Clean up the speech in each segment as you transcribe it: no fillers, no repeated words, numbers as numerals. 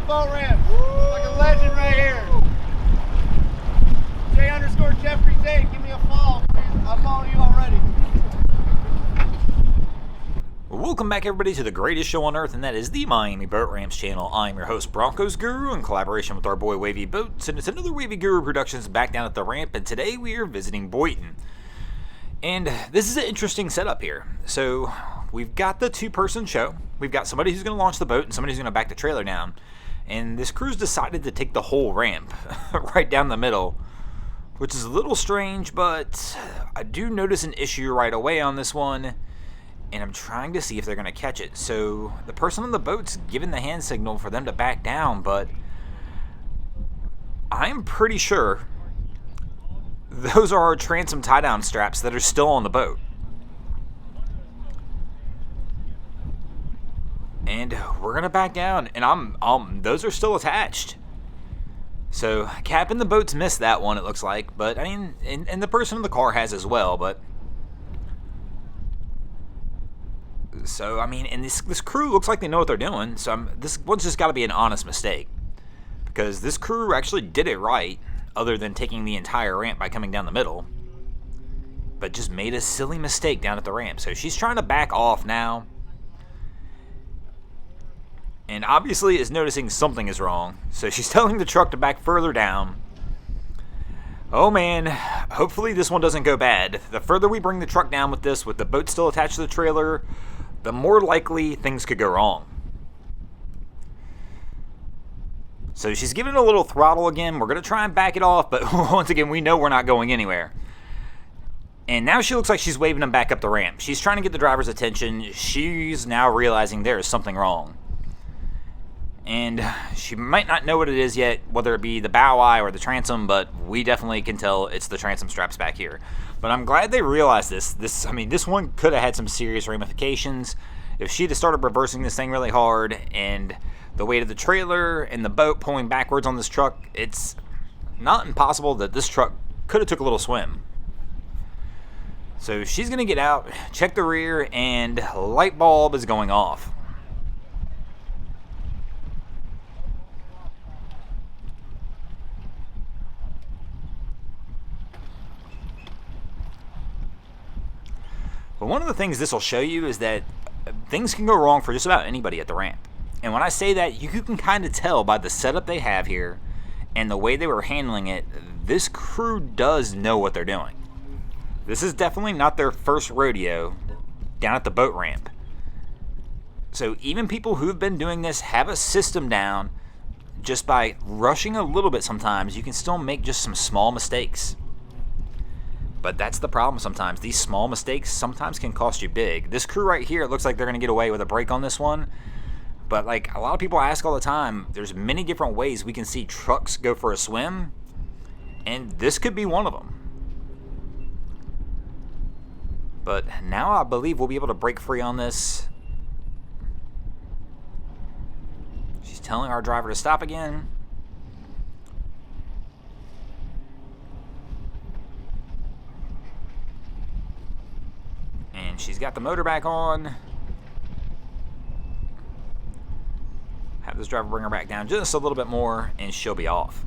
boat ramp. Like a legend right here. J_Jeffrey8, give me a follow, please. I'm following you already. Welcome back, everybody, to the greatest show on earth, and that is the Miami Boat Ramps channel. I'm your host, Broncos Guru, in collaboration with our boy Wavy Boats, and it's another Wavy Guru Productions back down at the ramp, and today we are visiting Boynton. And this is an interesting setup here. So we've got the two-person show. We've got somebody who's going to launch the boat and somebody who's going to back the trailer down. And this crew's decided to take the whole ramp right down the middle, which is a little strange, but I do notice an issue right away on this one, and I'm trying to see if they're going to catch it. So the person on the boat's giving the hand signal for them to back down, but I'm pretty sure those are our transom tie-down straps that are still on the boat. And we're going to back down, and those are still attached. So Cap and the boats missed that one, it looks like, but I mean, and the person in the car has as well, but so I mean, and this crew looks like they know what they're doing. So this one's just got to be an honest mistake, because this crew actually did it right, other than taking the entire ramp by coming down the middle, but just made a silly mistake down at the ramp. So she's trying to back off now, and obviously is noticing something is wrong. So she's telling the truck to back further down. Oh man, hopefully this one doesn't go bad. The further we bring the truck down with this, with the boat still attached to the trailer, the more likely things could go wrong. So she's giving it a little throttle again. We're going to try and back it off, but once again, we know we're not going anywhere. And now she looks like she's waving them back up the ramp. She's trying to get the driver's attention. She's now realizing there is something wrong. And she might not know what it is yet, whether it be the bow eye or the transom, but we definitely can tell it's the transom straps back here. But I'm glad they realized this. This one could have had some serious ramifications. If she'd have started reversing this thing really hard, and the weight of the trailer and the boat pulling backwards on this truck, it's not impossible that this truck could have took a little swim. So she's going to get out, check the rear, and light bulb is going off. But one of the things this will show you is that things can go wrong for just about anybody at the ramp. And when I say that, you can kind of tell by the setup they have here and the way they were handling it, this crew does know what they're doing. This is definitely not their first rodeo down at the boat ramp. So even people who've been doing this have a system down. Just by rushing a little bit sometimes, you can still make just some small mistakes. But that's the problem sometimes. These small mistakes sometimes can cost you big. This crew right here, it looks like they're going to get away with a break on this one. But like a lot of people ask all the time, there's many different ways we can see trucks go for a swim, and this could be one of them. But now I believe we'll be able to break free on this. She's telling our driver to stop again. And she's got the motor back on. Have this driver bring her back down just a little bit more, and she'll be off.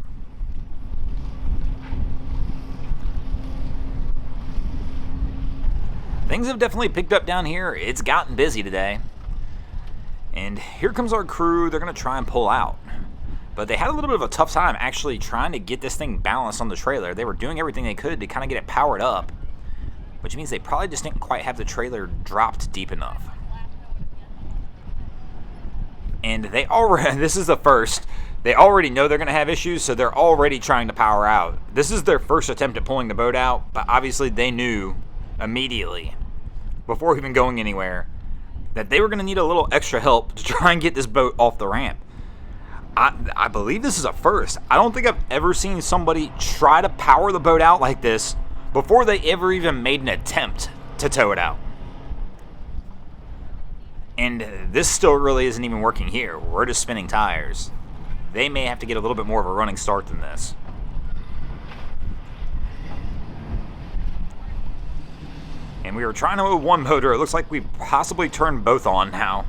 Things have definitely picked up down here. It's gotten busy today. And here comes our crew. They're going to try and pull out. But they had a little bit of a tough time actually trying to get this thing balanced on the trailer. They were doing everything they could to kind of get it powered up, which means they probably just didn't quite have the trailer dropped deep enough. And they already, this is the first, they already know they're going to have issues, so they're already trying to power out. This is their first attempt at pulling the boat out, but obviously they knew immediately, before even going anywhere, that they were going to need a little extra help to try and get this boat off the ramp. I believe this is a first. I don't think I've ever seen somebody try to power the boat out like this before they ever even made an attempt to tow it out. And this still really isn't even working here. We're just spinning tires. They may have to get a little bit more of a running start than this. And we were trying to move one motor. It looks like we possibly turned both on now.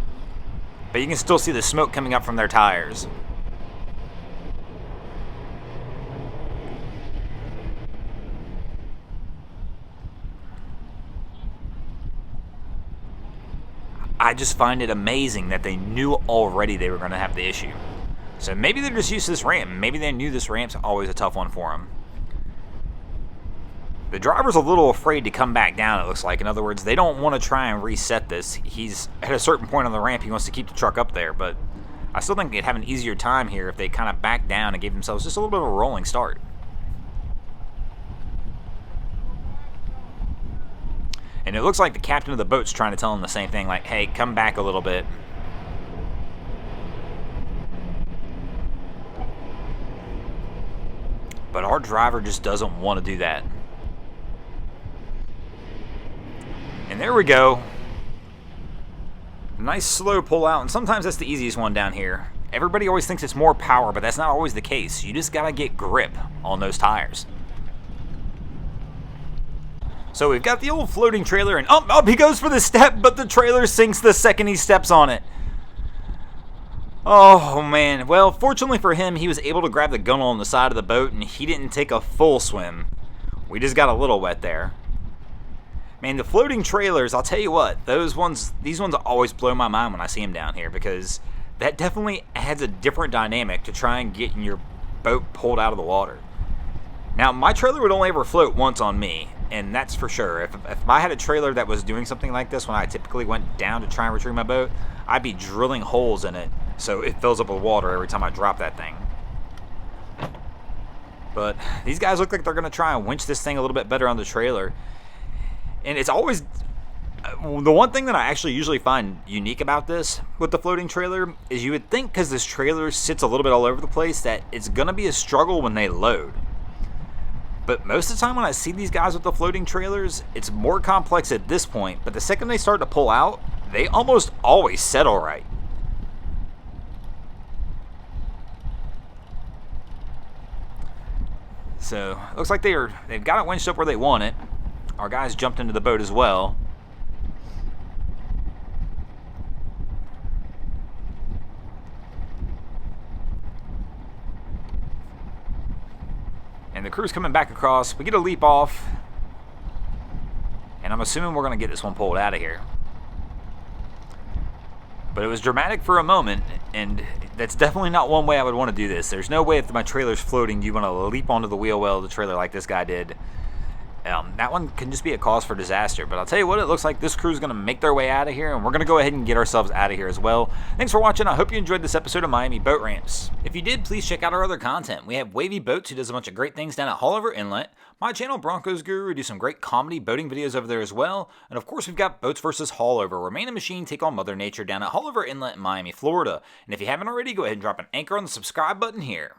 But you can still see the smoke coming up from their tires. I just find it amazing that they knew already they were going to have the issue. So maybe they're just used to this ramp. Maybe they knew this ramp's always a tough one for them. The driver's a little afraid to come back down, it looks like. In other words, they don't want to try and reset this. He's at a certain point on the ramp, he wants to keep the truck up there, but I still think they'd have an easier time here if they kind of backed down and gave themselves just a little bit of a rolling start. And it looks like the captain of the boat's trying to tell him the same thing, like, hey, come back a little bit. But our driver just doesn't want to do that. And there we go. Nice slow pull out, and sometimes that's the easiest one down here. Everybody always thinks it's more power, but that's not always the case. You just gotta get grip on those tires. So we've got the old floating trailer, and up he goes for the step, but the trailer sinks the second he steps on it. Oh man, well, fortunately for him, he was able to grab the gunnel on the side of the boat, and he didn't take a full swim. We just got a little wet there. Man, the floating trailers, I'll tell you what, these ones always blow my mind when I see them down here, because that definitely adds a different dynamic to try and get your boat pulled out of the water. Now, my trailer would only ever float once on me, and that's for sure. If I had a trailer that was doing something like this when I typically went down to try and retrieve my boat, I'd be drilling holes in it so it fills up with water every time I drop that thing. But these guys look like they're going to try and winch this thing a little bit better on the trailer. And it's always... the one thing that I actually usually find unique about this with the floating trailer is you would think, because this trailer sits a little bit all over the place, that it's going to be a struggle when they load. But most of the time when I see these guys with the floating trailers, it's more complex at this point, but the second they start to pull out, they almost always set all right. So, looks like they've got it winched up where they want it. Our guys jumped into the boat as well. And the crew's coming back across. We get a leap off. And I'm assuming we're going to get this one pulled out of here. But it was dramatic for a moment, and that's definitely not one way I would want to do this. There's no way if my trailer's floating, you want to leap onto the wheel well of the trailer like this guy did. That one can just be a cause for disaster. But I'll tell you what, it looks like this crew's going to make their way out of here, and we're going to go ahead and get ourselves out of here as well. Thanks for watching. I hope you enjoyed this episode of Miami Boat Ramps. If you did, please check out our other content. We have Wavy Boats, who does a bunch of great things down at Haulover Inlet. My channel, Broncos Guru, we do some great comedy boating videos over there as well. And of course, we've got Boats vs. Haulover, where man and machine take on Mother Nature down at Haulover Inlet in Miami, Florida. And if you haven't already, go ahead and drop an anchor on the subscribe button here.